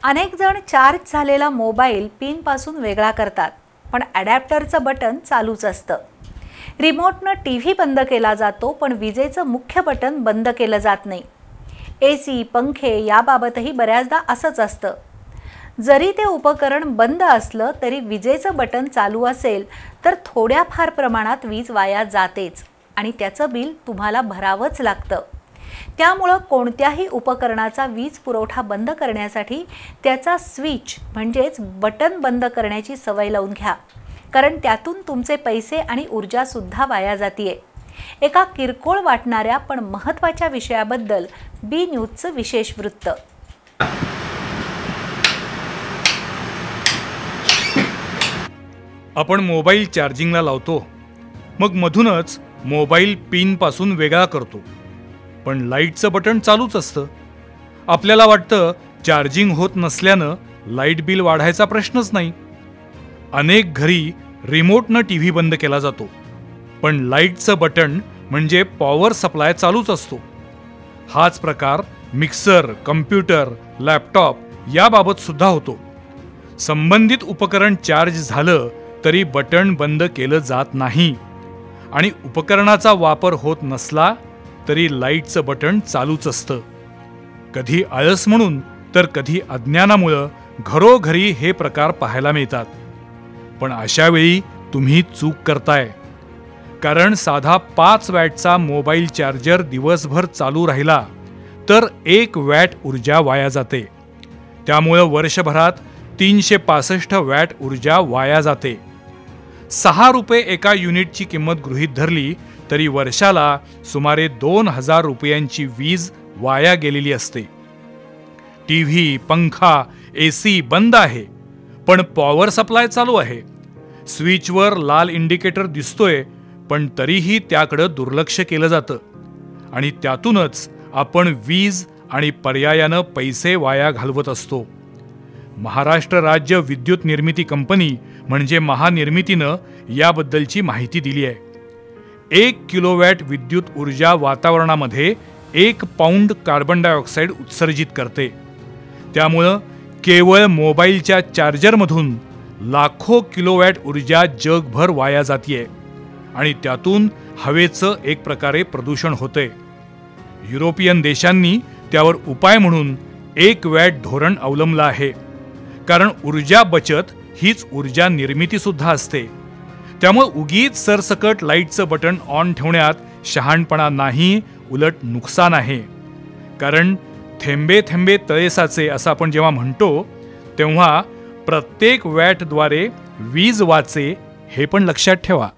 अनेक जण चार्ज झालेला मोबाईल पिन पासून वेगळा करतात, पण अडॅप्टरचं बटन चालूच असतं। रिमोटनं टीव्ही बंद केला जातो, पण विजेचं मुख्य बटन बंद केलं जात नाही। एसी, पंखे याबाबतही बऱ्याचदा असंच असतं। जरी ते उपकरण बंद असलं तरी विजेचं बटन चालू असेल तर थोड्याफार प्रमाणात वीज वाया जातेच आणि त्याचं बिल तुम्हाला भरावंच लागतं। त्यामुळे कोणत्याही उपकरणाचा वीज पुरवठा बंद करण्यासाठी त्याचा स्विच म्हणजेच बटन बंद करण्याची सवय लावून घ्या, कारण त्यातून तुमचे पैसे आणि ऊर्जा सुद्धा वाया जातीये। एका किरकोळ वाटणाऱ्या पण महत्त्वाच्या विषयाबद्दल बी न्यूजचं विशेष वृत्त। आपण मोबाईल चार्जिंगला लावतो, मग मधूनच मोबाईल पिन पासून वेगळा करतो, पण लाईटचं बटन चालूच असतं। आपल्याला वाटतं चार्जिंग होत नसल्यानं लाईट बिल वाढायचा प्रश्नच नाही। अनेक घरी रिमोटनं टीव्ही बंद केला जातो, पण लाईटचं बटन म्हणजे पॉवर सप्लाय चालूच असतो। हाच प्रकार मिक्सर, कम्प्युटर, लॅपटॉप याबाबत सुद्धा होतो। संबंधित उपकरण चार्ज झालं तरी बटन बंद केलं जात नाही आणि उपकरणाचा वापर होत नसला तरी लाईटचं बटन चालूच असतं। कधी आळस म्हणून तर कधी अज्ञानामुळे घरोघरी हे प्रकार पाहायला मिळतात। पण अशा वेळी तुम्ही चूक करताय, कारण साधा 5 वॅटचा मोबाईल चार्जर दिवसभर चालू राहिला तर 1 वॅट ऊर्जा वाया जाते। त्यामुळे वर्षभरात 365 वॅट ऊर्जा वाया जाते। 6 रुपये एका युनिटची किंमत गृहीत धरली तरी वर्षाला सुमारे 2000 रुपयांची वीज वाया गेलेली असते। टीव्ही, पंखा, एसी बंद आहे, पण पॉवर सप्लाय चालू आहे। स्विचवर लाल इंडिकेटर दिसतोय, पण तरीही त्याकडे दुर्लक्ष केलं जातं आणि त्यातूनच आपण वीज आणि पर्यायानं पैसे वाया घालवत असतो। महाराष्ट्र राज्य विद्युत निर्मिती कंपनी म्हणजे महानिर्मितीनं याबद्दलची माहिती दिली आहे। 1 किलोवॅट विद्युत ऊर्जा वातावरणामध्ये 1 पाऊंड कार्बन डायऑक्साईड उत्सर्जित करते। त्यामुळं केवळ मोबाईलच्या चार्जरमधून लाखो किलोवॅट ऊर्जा जगभर वाया जातीये आणि त्यातून हवेचं एक प्रकारे प्रदूषण होते। युरोपियन देशांनी त्यावर उपाय म्हणून 1 वॅट धोरण अवलंबलं आहे, कारण ऊर्जा बचत हीच ऊर्जा निर्मिती सुद्धा असते। त्यामुळे उगीच सरसकट लाईटचं बटन ऑन ठेवण्यात शहाणपणा नाही, उलट नुकसान आहे। कारण थेंबे थेंबे तळे साचे असं आपण जेव्हा म्हणतो, तेव्हा प्रत्येक वॅटद्वारे वीज वाचे हे पण लक्षात ठेवा।